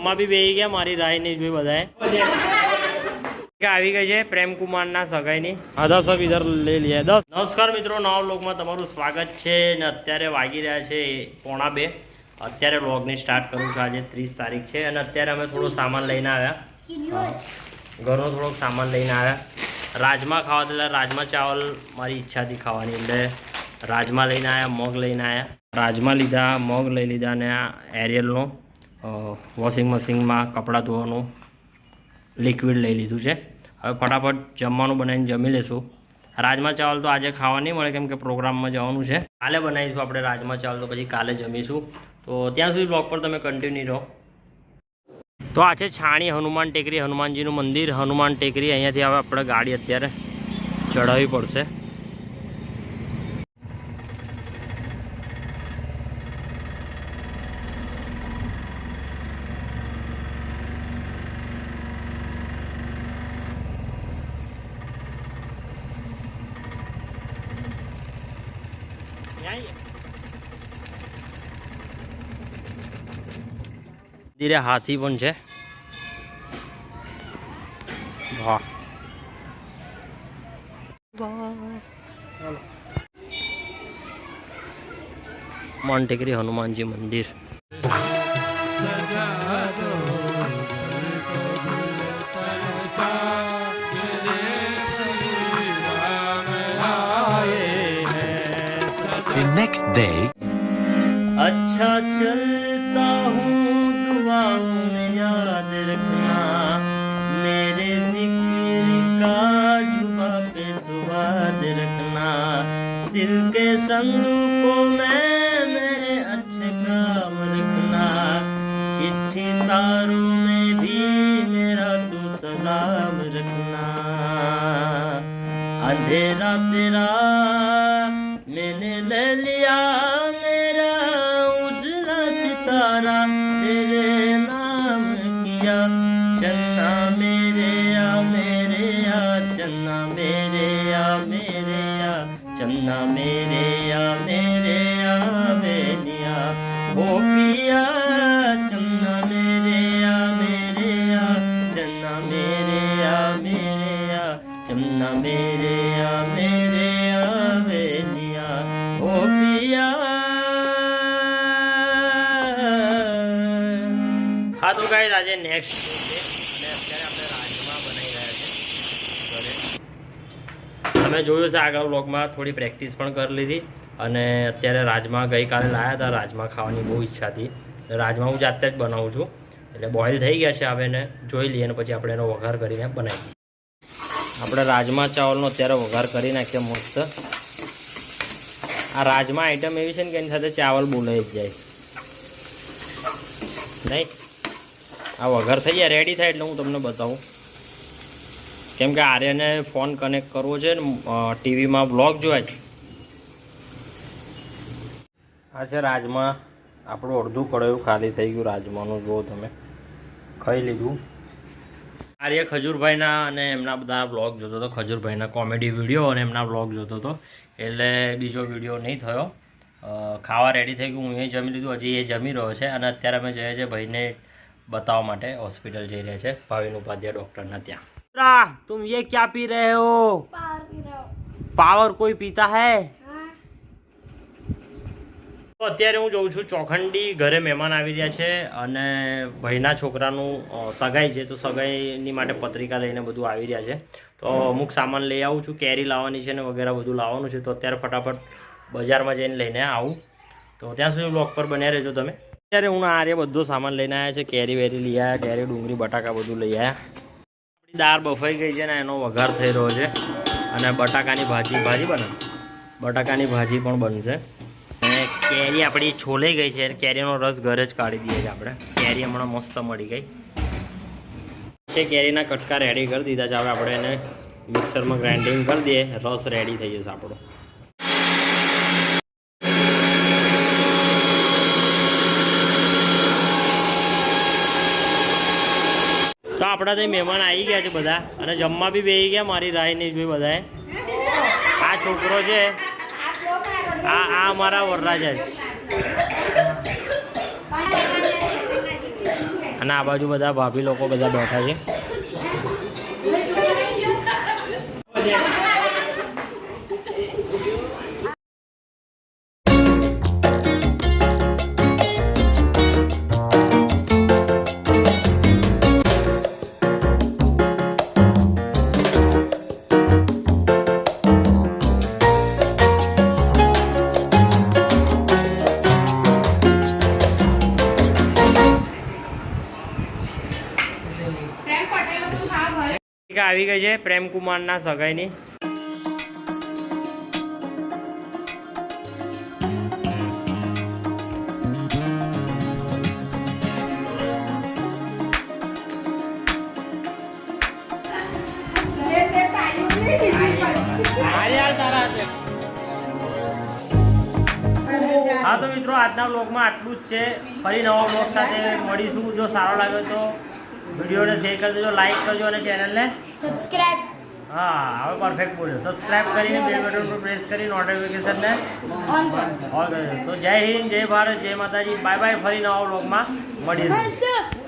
જમવા બી બેસી ગયા, મારી રાહ નહીં જોઈ બધાએ. આવી ગઈ છે પ્રેમકુમારના સગાઈની. હા 10 अब इधर ले लिया 10. નમસ્કાર મિત્રો, નવા વ્લોગમાં તમારું સ્વાગત છે. ને અત્યારે વાગી રહ્યા છે 1:45. અત્યારે વ્લોગની સ્ટાર્ટ કરું છું. આજે 30 તારીખ છે અને અત્યારે અમે થોડો સામાન લઈને આવ્યા. ઘરનો થોડોક સામાન લઈને આવ્યા. રાજમા ખાવા એટલે રાજમા ચાવલ મારી ઈચ્છા હતી ખાવાની, એટલે રાજમા લઈને આવ્યા, મગ લઈને આવ્યા. રાજમા લીધા, મગ લઈ લીધા અને આ એરિયલનો વોશિંગ મશીનમાં કપડાં ધોવાનું લિક્વિડ લઈ લીધું છે. હવે ફટાફટ જમવાનું બનાવીને જમી લઈશું. રાજમા ચાવલ તો આજે ખાવા નહીં મળે, કેમ કે પ્રોગ્રામમાં જવાનું છે. કાલે બનાવીશું આપણે રાજમા ચાવલ, તો પછી કાલે જમીશું. તો ત્યાં સુધી બ્લોગ પર તમે કન્ટિન્યુ રહો. તો આ છે છાણી હનુમાન ટેકરી, હનુમાનજીનું મંદિર હનુમાન ટેકરી. અહીંયાથી હવે આપણે ગાડી અત્યારે ચડાવવી પડશે. ધીરે હાથી પણ છે. વાહ હનુમાન ટેકરી હનુમાનજી મંદિર. The next day. अच्छा चलता हूँ दुआओं में याद रखना, मेरे जिक्र का जुबा पे सुवाद रखना, दिल के संदूकों में मेरे अच्छे काम रखना, चिट्ठी तारों में भी मेरा तू सलाम रखना, अंधेरा तेरा मैंने ले लिया, मेरा उजला सितारा तेरे नाम किया, चन्ना मेरे या चन्ना मेरे या चन्ना मेरे या मेलिया ओ पिया, चन्ना मेरे या चन्ना मेरे या चन्ना मेरे या मेलिया ओ पिया. હા તો ગાઈસ, આજે નેક્સ્ટ ડે છે અને અત્યારે આપણે રાજમા બનાવી રહ્યા છે ઘરે. તમે જોયું છે આગળ વ્લોગમાં, થોડી પ્રેક્ટિસ પણ કરી લીધી. અને અત્યારે રાજમા ગઈકાલે લાવ્યા હતા. રાજમા ખાવાની બહુ ઈચ્છા હતી. રાજમા હું જાતે જ બનાવું છું, એટલે બોઇલ થઈ ગયા છે. હવે એને જોઈ લઈએ અને પછી આપણે એનો વઘાર કરીને બનાવી દઈએ. આપણે રાજમા ચાવલનો અત્યારે વઘાર કરી નાખીએ મસ્ત. આ રાજમા આઈટમ એવી છે ને કે એની સાથે ચાવલ બોલાઈ જ જાય નહીં. આ વઘાર થઈ જાય, રેડી થાય એટલે હું તમને બતાવું. કેમ કે આર્યને ફોન કનેક્ટ કરવો છે ને ટીવીમાં બ્લોગ જોવા છે. આ છે રાજમા. આપણું અડધું કડાયું ખાલી થઈ ગયું રાજમાનું. જુઓ તમે, ખાઈ લીધું. આર્ય ખજૂરભાઈના અને એમના બધા બ્લોગ જોતો હતો, ખજૂરભાઈના કોમેડી વિડીયો અને એમના બ્લોગ જોતો હતો, એટલે બીજો વિડીયો નહીં થયો. ખાવા રેડી થઈ ગયું, હું એ જમી લીધું, હજી એ જમી રહ્યો છે. અને અત્યારે અમે જઈએ છીએ ભાઈને બતાવવા માટે, હોસ્પિટલ જઈ રહ્યા છે ભાવિન ઉપાધ્યાય ડૉક્ટરના ત્યાં. तुम ये क्या पी रहे हो? पावर कोई पीता है? તો અત્યારે હું જોઉં છું ચોખંડી. ઘરે મહેમાન આવી રહ્યા છે અને ભાઈના છોકરાનું સગાઈ છે, તો સગાઈની માટે પત્રિકા લઈને બધું આવી રહ્યા છે. તો અમુક સામાન લઈ આવું છું, કેરી લાવવાની છે ને વગેરે બધું લાવવાનું છે. તો અત્યારે ફટાફટ બજારમાં જઈને લઈને આવું. તો ત્યાં સુધી બ્લોગ પર બન્યા રહેજો તમે. અત્યારે હું આરે બધો સામાન લઈને આવ્યા છે. કેરી વેરી લઈ આવ્યા, કેરી ડુંગળી બટાકા બધું લઈ આવ્યા. આપણી દાળ બફાઈ ગઈ છે ને એનો વઘાર થઈ રહ્યો છે. અને બટાકાની ભાજી બને, બટાકાની ભાજી પણ બનશે. અને કેરી આપણી છોલાઈ ગઈ છે. કેરીનો રસ ઘરે જ કાઢી દઈએ છીએ આપણે. કેરી હમણાં મસ્ત મળી ગઈ છે. કેરીના કટકા રેડી કરી દીધા છે. હવે આપણે એને મિક્સરમાં ગ્રાઇન્ડિંગ કરી દઈએ, રસ રેડી થઈ જશે આપણો. તો આપણા ત્યાં મહેમાન આવી ગયા છે બધા, અને જમવા બી બેસી ગયા. મારી રાહ નહીં જોઈ બધાએ. આ છોકરો છે, આ અમારા વરરાજા છે. અને આ બાજુ બધા ભાભી લોકો બધા બેઠા છે. આવી ગઈ છે પ્રેમકુમારના સગાઈની. હા તો મિત્રો આજના વ્લોગમાં આટલું જ છે. ફરી નવા વ્લોગ સાથે મળીશું. જો સારો લાગે તો વિડીયોને શેર કરી દેજો, લાઈક કરજો અને ચેનલને સબસ્ક્રાઇબ. હા હવે પરફેક્ટ બોલ્યો. સબસ્ક્રાઇબ કરીને બેલ બટન પર પ્રેસ કરી નોટિફિકેશનને ઓન કરો. ઓલ કરજો. તો જય હિન્દ, જય ભારત, જય માતાજી. Bye bye. ફરી નવા વ્લોગમાં મળીશું.